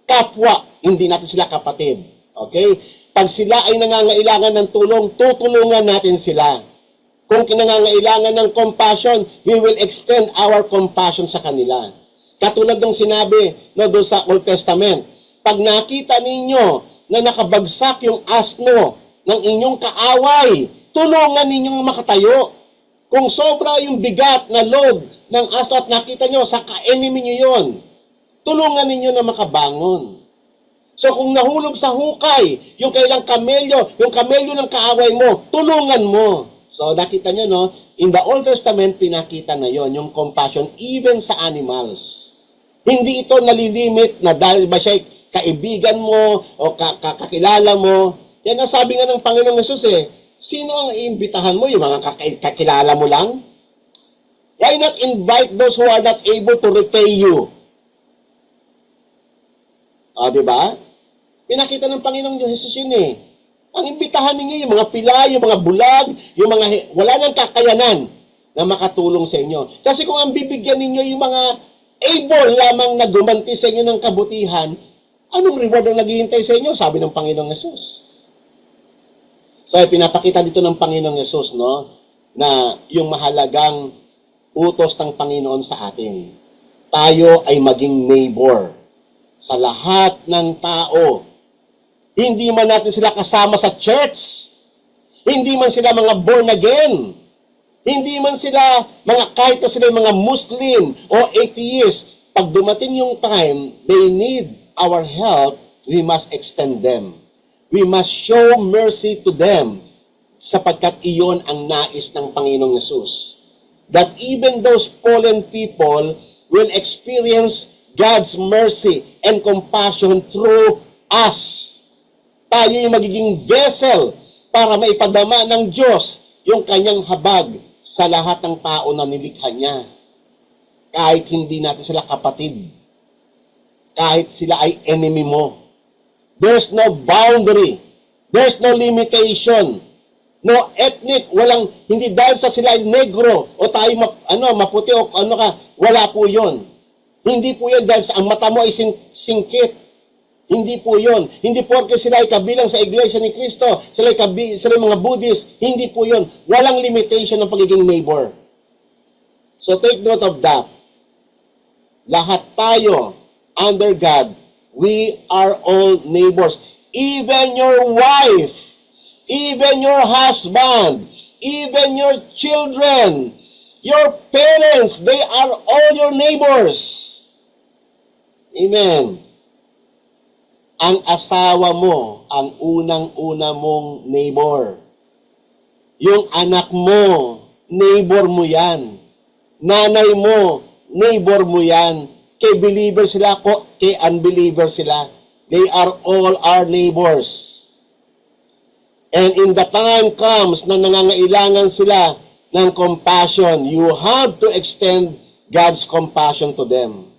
Kapwa, hindi natin sila kapatid. Okay? Pag sila ay nangangailangan ng tulong, tutulungan natin sila. Kung kinangangailangan ng compassion, we will extend our compassion sa kanila. Katulad ng sinabi doon sa Old Testament, pag nakita ninyo na nakabagsak yung asno ng inyong kaaway, tulungan ninyong makatayo. Kung sobra yung bigat na load ng asno at nakita nyo sa ka-enemy nyo yun, tulungan ninyo na makabangon. So kung nahulog sa hukay, yung kailang kamelyo, yung kamelyo ng kaaway mo, tulungan mo. So nakita nyo, no? In the Old Testament, pinakita na yon yung compassion even sa animals. Hindi ito nalilimit na dahil ba siya kaibigan mo o kakilala mo. Yan ang sabi nga ng Panginoong Yesus sino ang iimbitahan mo? Yung mga kakilala mo lang? Why not invite those who are not able to repay you? Di ba? Pinakita ng Panginoong Jesus yun Ang imbitahan ninyo yung mga pila, yung mga bulag, yung mga wala nang kakayanan na makatulong sa inyo. Kasi kung ang bibigyan ninyo yung mga able lamang na gumanti sa inyo ng kabutihan, anong reward ang naghihintay sa inyo? Sabi ng Panginoong Yesus. So, pinapakita dito ng Panginoong Yesus, na yung mahalagang utos ng Panginoon sa atin. Tayo ay maging neighbor sa lahat ng tao. Hindi man natin sila kasama sa church. Hindi man sila mga born again. Hindi man sila kahit na sila mga Muslim o atheist. Pag dumating yung time, they need our help, we must extend them. We must show mercy to them sapagkat iyon ang nais ng Panginoong Yesus. That even those fallen people will experience God's mercy and compassion through us. Tayo yung magiging vessel para maipadama ng Diyos yung kanyang habag sa lahat ng tao na nilikha niya. Kahit hindi natin sila kapatid. Kahit sila ay enemy mo. There's no boundary. There's no limitation. No ethnic, hindi dahil sa sila ay negro o tayo maputi o wala po yon. Hindi po yan dahil ang mata mo ay singkit. Hindi po yon. Hindi porke sila ay kabilang sa Iglesia ni Cristo, sila ay mga Buddhist, hindi po yon. Walang limitation ng pagiging neighbor. So take note of that. Lahat tayo, under God, we are all neighbors. Even your wife, even your husband, even your children, your parents, they are all your neighbors. Amen. Ang asawa mo, ang unang-una mong neighbor. Yung anak mo, neighbor mo yan. Nanay mo, neighbor mo yan. Kay believer sila, kay unbeliever sila. They are all our neighbors. And in the time comes na nangangailangan sila ng compassion, you have to extend God's compassion to them.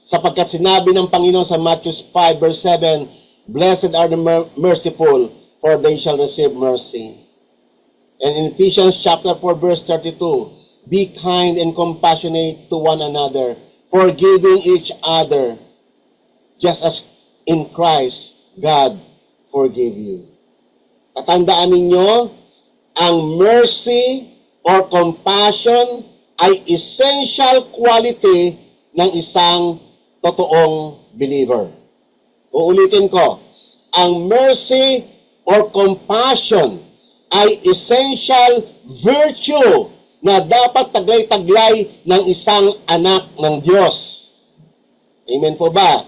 Sapagkat sinabi ng Panginoon sa Matthew 5 verse 7, Blessed are the merciful, for they shall receive mercy. And in Ephesians chapter 4 verse 32, Be kind and compassionate to one another, forgiving each other, just as in Christ God forgave you. Tatandaan ninyo, ang mercy or compassion ay essential quality ng isang totoong believer. Uulitin ko, ang mercy or compassion ay essential virtue na dapat taglay-taglay ng isang anak ng Diyos. Amen po ba?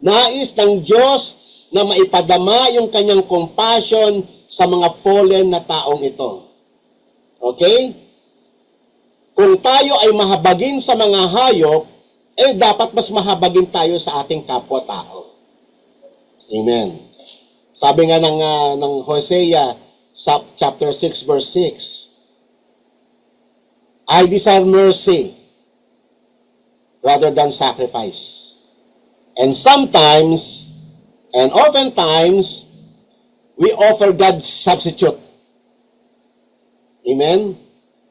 Nais ng Diyos na maipadama yung kanyang compassion sa mga fallen na taong ito. Okay? Kung tayo ay mahabagin sa mga hayop, dapat mas mahabagin tayo sa ating kapwa-tao. Amen. Sabi nga ng Hosea, chapter 6, verse 6, I desire mercy rather than sacrifice. And sometimes, and oftentimes, we offer God's substitute. Amen?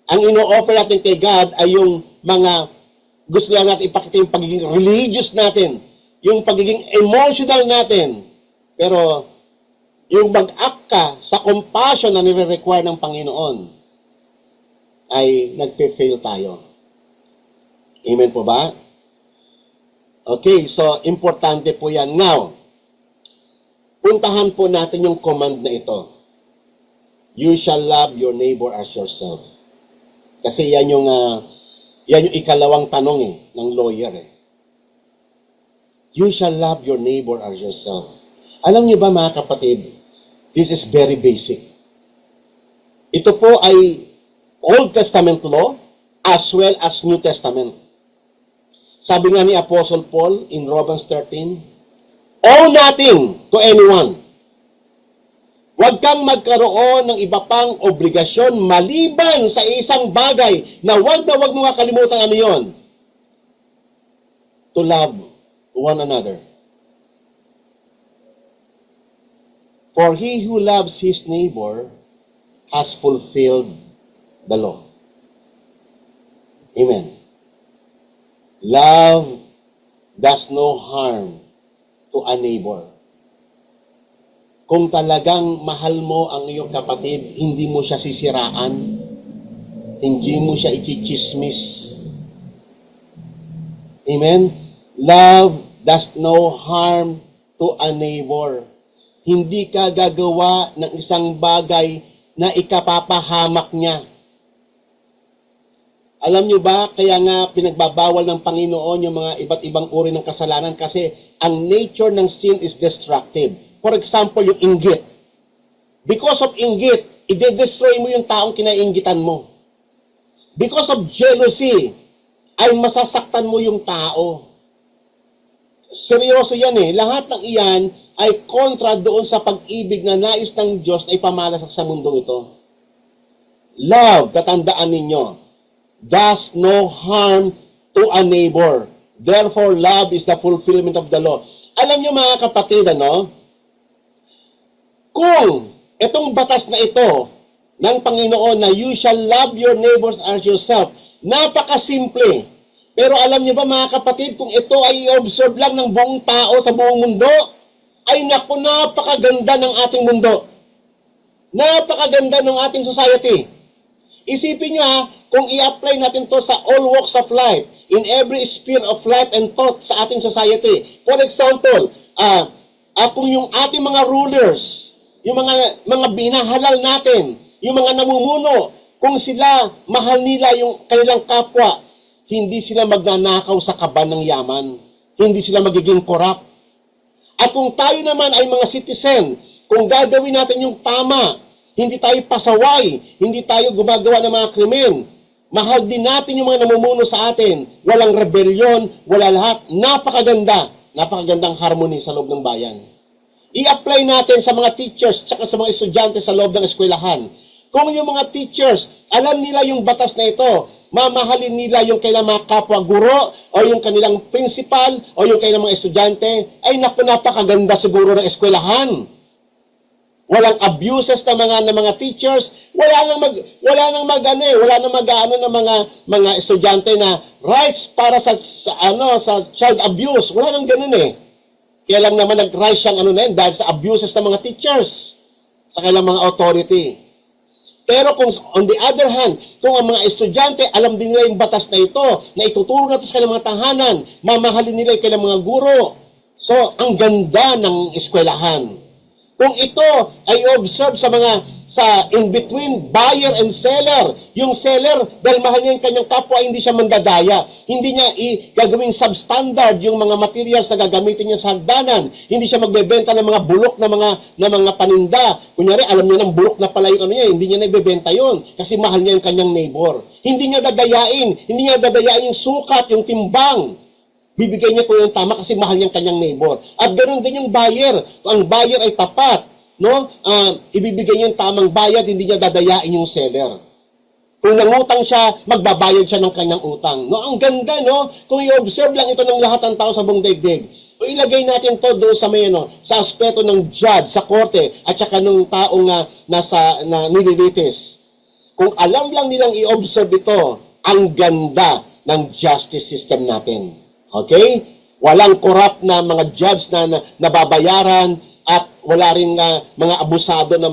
Ang ino-offer natin kay God ay yung mga gusto lang natin ipakita yung pagiging religious natin, yung pagiging emotional natin. Pero yung mag-act ka sa compassion na nire-require ng Panginoon, ay nagfe-fail tayo. Amen po ba? Okay, so importante po yan. Now, puntahan po natin yung command na ito. You shall love your neighbor as yourself. Kasi yan yung ikalawang tanong ng lawyer. You shall love your neighbor as yourself. Alam niyo ba mga kapatid, this is very basic. Ito po ay Old Testament law as well as New Testament. Sabi nga ni Apostle Paul in Romans 13, owe nothing to anyone. Huwag kang magkaroon ng iba pang obligasyon maliban sa isang bagay na huwag mo nga kalimutan ano yon. To love one another. For he who loves his neighbor has fulfilled the law. Amen. Love does no harm to a neighbor. Kung talagang mahal mo ang iyong kapatid, hindi mo siya sisiraan, hindi mo siya ikichismis. Amen? Love does no harm to a neighbor. Hindi ka gagawa ng isang bagay na ikapapahamak niya. Alam nyo ba, kaya nga pinagbabawal ng Panginoon yung mga iba't ibang uri ng kasalanan kasi ang nature ng sin is destructive. For example, yung inggit. Because of inggit, i-destroy mo yung taong kinainggitan mo. Because of jealousy, ay masasaktan mo yung tao. Seryoso yan eh. Lahat ng iyan ay kontra doon sa pag-ibig na nais ng Diyos na ipamalas sa mundong ito. Love, tatandaan ninyo, does no harm to a neighbor. Therefore, love is the fulfillment of the law. Alam nyo mga kapatid, kung itong batas na ito ng Panginoon na you shall love your neighbors as yourself, napakasimple. Pero alam niyo ba mga kapatid, kung ito ay i-observe lang ng buong tao sa buong mundo, ay naku, napakaganda ng ating mundo. Napakaganda ng ating society. Isipin nyo kung i-apply natin to sa all walks of life, in every sphere of life and thought sa ating society. For example, kung yung ating mga rulers, yung mga binahalal natin, yung mga namumuno, kung sila mahal nila yung kanilang kapwa, hindi sila magnanakaw sa kaban ng yaman. Hindi sila magiging korap. At kung tayo naman ay mga citizen, kung gagawin natin yung tama, hindi tayo pasaway, hindi tayo gumagawa ng mga krimen, mahal din natin yung mga namumuno sa atin, walang rebellion, wala lahat, napakagandang harmony sa loob ng bayan. I-apply natin sa mga teachers tsaka sa mga estudyante sa loob ng eskwelahan. Kung yung mga teachers, alam nila yung batas na ito, mamahalin nila yung kailang mga kapwa guro o yung kanilang principal o yung kailang mga estudyante, ay naku, napakaganda siguro ng eskwelahan. Walang abuses ng mga teachers, wala nang mag-ano ng mga estudyante na rights para sa child abuse. Wala nang ganun eh. Kaya lang naman nag-rise siyang dahil sa abuses ng mga teachers, sa kailang mga authority. Pero kung on the other hand, kung ang mga estudyante, alam din nila yung batas na ito, na ituturo na ito sa kanilang mga tahanan, mamahalin nila yung kanilang mga guro. So, ang ganda ng eskwelahan. Kung ito ay observe sa in-between buyer and seller, yung seller, dahil mahal niya yung kanyang kapwa, hindi siya mandadaya. Hindi niya gagawing substandard yung mga materials na gagamitin niya sa hagdanan. Hindi siya magbebenta ng mga bulok na mga paninda. Kunyari, alam niya ng bulok na pala yung hindi niya naibebenta yun kasi mahal niya yung kanyang neighbor. Hindi niya dadayain yung sukat, yung timbang. Bibigay niya kung yung tama kasi mahal niya yung kanyang neighbor. At ganoon din yung buyer. Ang buyer ay tapat. Ibibigay niya yung tamang bayad, hindi niya dadayain yung seller. Kung nangutang siya, magbabayad siya ng kanyang utang. Ang ganda, Kung i-observe lang ito ng lahat ng tao sa buong daigdig, o ilagay natin to doon sa sa aspeto ng judge, sa korte, at saka ng taong na nililitis. Kung alam lang nilang i-observe ito, ang ganda ng justice system natin. Okay? Walang corrupt na mga judge na nababayaran at wala rin mga abusado na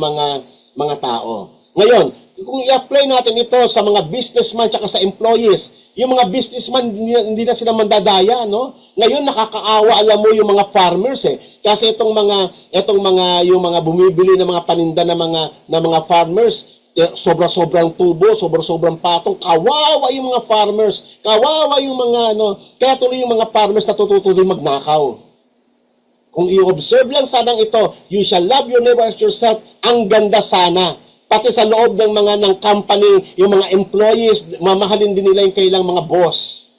mga tao. Ngayon, kung i-apply natin ito sa mga businessman at sa employees, yung mga businessman hindi na sila mandadaya, Ngayon nakakaawa, alam mo, yung mga farmers Kasi yung mga bumibili ng mga paninda ng mga farmers, sobra-sobrang tubo, sobra-sobrang patong, kawawa yung mga farmers, kawawa yung mga kaya tuloy yung mga farmers natututuloy magnakaw. Kung i-observe lang sanang ito, you shall love your neighbor as yourself, ang ganda sana. Pati sa loob ng company, yung mga employees, mamahalin din nila yung kailang mga boss.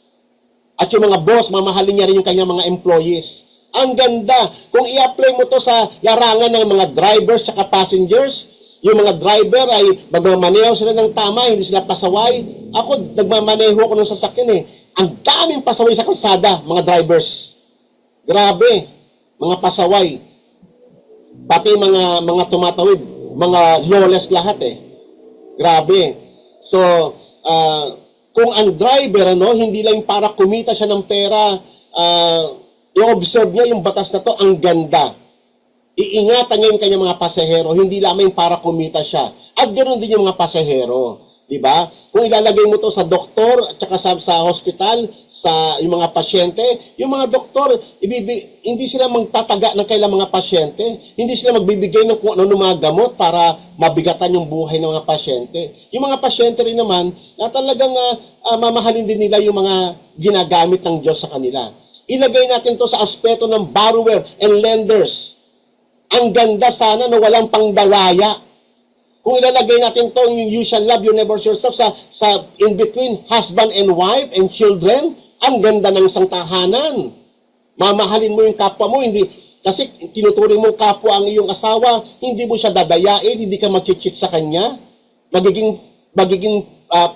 At At yung mga boss, mamahalin niya rin yung kanyang mga employees. Ang ganda. Kung i-apply mo to sa larangan ng mga drivers at passengers, yung mga driver ay magmamaneho sila ng tama, hindi sila pasaway. Ako, nagmamaneho ako ng sasakyan eh. Ang daming pasaway sa kalsada, mga drivers. Grabe, mga pasaway. Pati mga tumatawid, mga lawless lahat eh. Grabe. So, kung ang driver, hindi lang para kumita siya ng pera, i-observe niya yung batas na to, ang ganda. Iingatan niya yung kanyang mga pasahero, hindi lamang para kumita siya. At ganoon din yung mga pasahero. Diba? Kung ilalagay mo to sa doktor at saka sa hospital, sa yung mga pasyente, yung mga doktor, hindi sila magtataga ng kailang mga pasyente. Hindi sila magbibigay ng kung ano mga gamot para mabigatan yung buhay ng mga pasyente. Yung mga pasyente rin naman, na talagang mamahalin din nila yung mga ginagamit ng Diyos sa kanila. Ilagay natin to sa aspeto ng borrower and lenders. Ang ganda sana na walang pangdalaya. Kung ilalagay natin to, yung you shall love your neighbor yourself sa in between husband and wife and children, ang ganda ng isang tahanan. Mamahalin mo yung kapwa mo, hindi kasi tinuturing mo kapwa ang iyong asawa, hindi mo siya dadayain, hindi ka mag-cheat sa kanya, magiging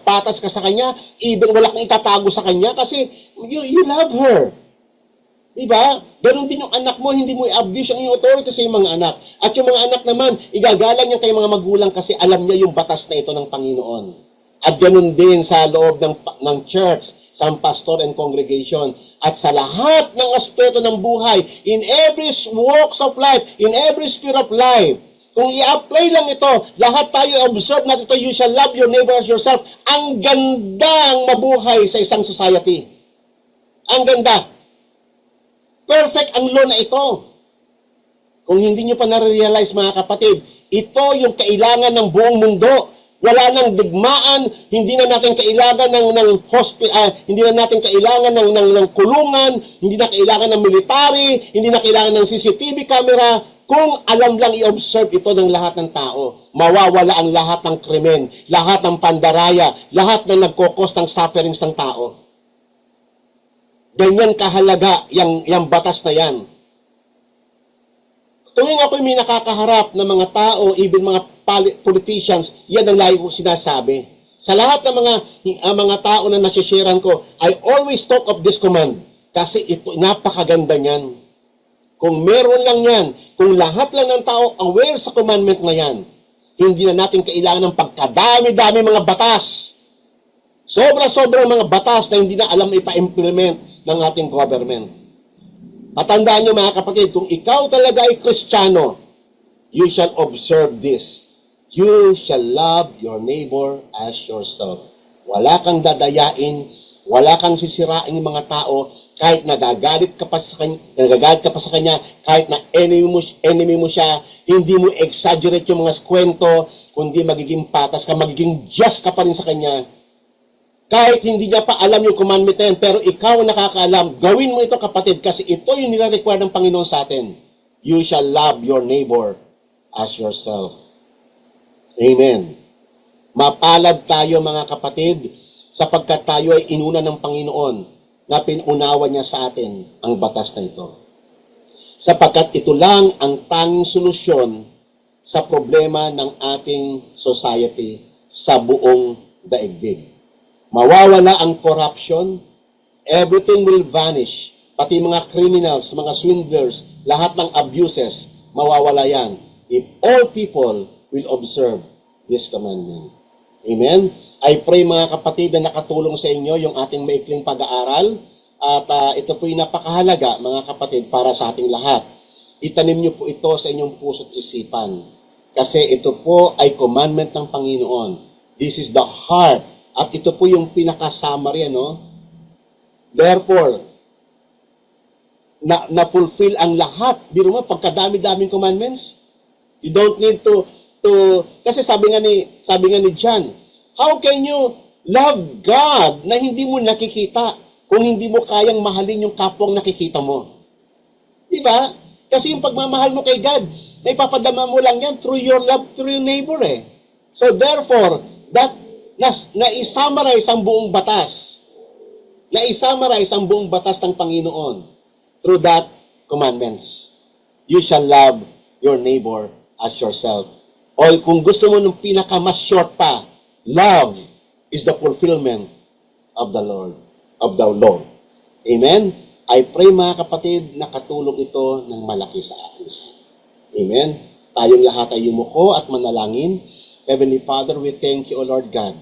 patas ka sa kanya, even wala kang itatago sa kanya kasi you love her. Diba? Ganon din yung anak mo, hindi mo i-abuse ang iyong authority sa iyong mga anak. At yung mga anak naman, igagalang niya kay mga magulang kasi alam niya yung batas na ito ng Panginoon. At ganon din sa loob ng church, sa pastor and congregation. At sa lahat ng aspeto ng buhay, in every walks of life, in every sphere of life, kung i-apply lang ito, lahat tayo observe natin ito, you shall love your neighbor as yourself. Ang gandang mabuhay sa isang society. Ang ganda. Perfect ang law na ito. Kung hindi nyo pa na-realize mga kapatid, ito yung kailangan ng buong mundo. Wala nang digmaan, hindi na natin kailangan hindi na natin kailangan ng kulungan, hindi na kailangan ng military, hindi na kailangan ng CCTV camera. Kung alam lang i-observe ito ng lahat ng tao, mawawala ang lahat ng krimen, lahat ng pandaraya, lahat na nagkokos ng sufferings ng tao. Ganyan kahalaga yung batas na yan. Tuwing ako may nakakaharap ng mga tao, even mga politicians, yan ang lagi kong sinasabi. Sa lahat ng mga tao na nasisharean ko, I always talk of this command. Kasi ito, napakaganda niyan. Kung meron lang yan, kung lahat lang ng tao aware sa commandment na yan, hindi na natin kailangan ng pagkadami-dami mga batas. Sobra-sobrang mga batas na hindi na alam ipa-implement ng ating government. Patandaan nyo mga kapatid, kung ikaw talaga ay Kristiyano, you shall observe this. You shall love your neighbor as yourself. Wala kang dadayain, wala kang sisirain ng mga tao, kahit nagagalit ka pa sa kanya, kahit na enemy mo siya, hindi mo exaggerate yung mga kwento, kundi magiging patas ka, magiging just ka pa rin sa kanya. Kahit hindi niya pa alam yung commandment na yan, pero ikaw nakakaalam, gawin mo ito kapatid, kasi ito yung nire-require ng Panginoon sa atin. You shall love your neighbor as yourself. Amen. Mapalad tayo mga kapatid, sapagkat tayo ay inuna ng Panginoon na pinunawa niya sa atin ang batas na ito. Sapagkat ito lang ang tanging solusyon sa problema ng ating society sa buong daigdig. Mawawala ang corruption, everything will vanish, pati mga criminals, mga swindlers, lahat ng abuses, mawawala yan if all people will observe this commandment. Amen? I pray mga kapatid na nakatulong sa inyo yung ating maikling pag-aaral at ito po'y napakahalaga mga kapatid para sa ating lahat. Itanim niyo po ito sa inyong puso't isipan kasi ito po ay commandment ng Panginoon. This is the heart. At ito po yung pinaka-summary, Therefore, na-fulfill ang lahat. Biro mo, pagkadami-daming commandments, you don't need to kasi sabi nga ni John, how can you love God na hindi mo nakikita kung hindi mo kayang mahalin yung kapwang nakikita mo? Di ba? Kasi yung pagmamahal mo kay God, may papadama mo lang yan through your love through your neighbor eh. So therefore, that na-summarize ang buong batas. na isummarize ang buong batas ng Panginoon through that commandments. You shall love your neighbor as yourself. O kung gusto mo ng pinaka-mas short pa, love is the fulfillment of the Lord, of the law. Amen? I pray mga kapatid na katulong ito ng malaki sa atin. Amen? Tayong lahat ay yumuko at manalangin. Heavenly Father, we thank you, O Lord God.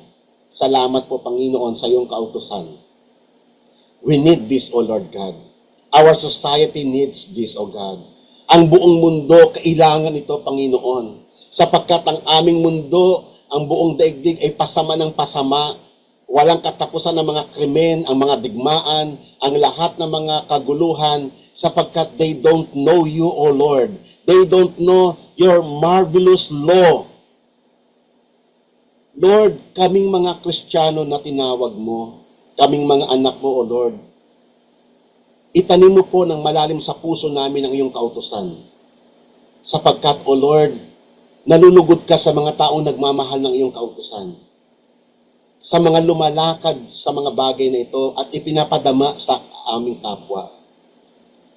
Salamat po, Panginoon, sa iyong kautusan. We need this, O Lord God. Our society needs this, O God. Ang buong mundo, kailangan ito, Panginoon. Sapagkat ang aming mundo, ang buong daigdig ay pasama ng pasama. Walang katapusan ng mga krimen, ang mga digmaan, ang lahat ng mga kaguluhan, sapagkat they don't know you, O Lord. They don't know your marvelous law. Lord, kaming mga Kristiyano na tinawag mo, kaming mga anak mo, O Lord, itanim mo po ng malalim sa puso namin ang iyong kautusan. Sapagkat, O Lord, nalulugod ka sa mga taong nagmamahal ng iyong kautusan. Sa mga lumalakad sa mga bagay na ito at ipinapadama sa aming kapwa.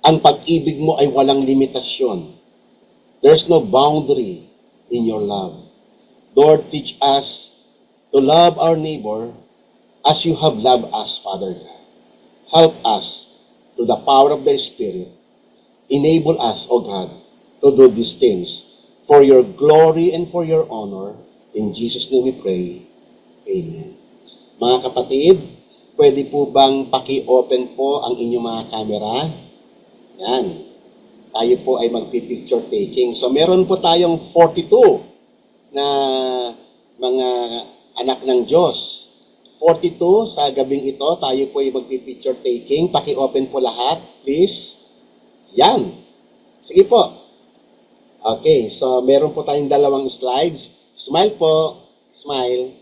Ang pag-ibig mo ay walang limitasyon. There's no boundary in your love. Lord, teach us to love our neighbor as you have loved us, Father God. Help us through the power of the Spirit. Enable us, O God, to do these things for your glory and for your honor. In Jesus' name we pray. Amen. Mga kapatid, pwede po bang paki-open po ang inyong mga camera? Yan. Tayo po ay magpi-picture taking. So meron po tayong 42 na mga anak ng Diyos. 42 sa gabing ito, tayo po ay magpi-picture taking. Paki-open po lahat, please. Yan. Sige po. Okay, so meron po tayong dalawang slides. Smile po. Smile.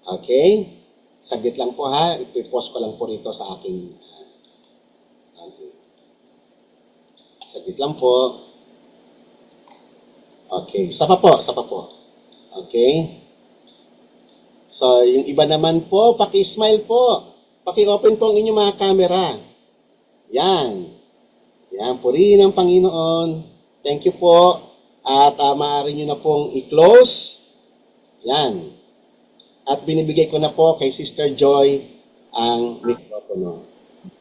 Okay. Saglit lang po ha. Ipopost ko lang po rito sa aking... Okay. Saglit lang po. Okay. Isa pa po. Okay. So, yung iba naman po, paki-smile po. Paki-open po ang inyong mga camera. Yan. Yan. Purihin ang Panginoon. Thank you po. At maaari nyo na pong i-close. Yan. At binibigay ko na po kay Sister Joy ang mikropono.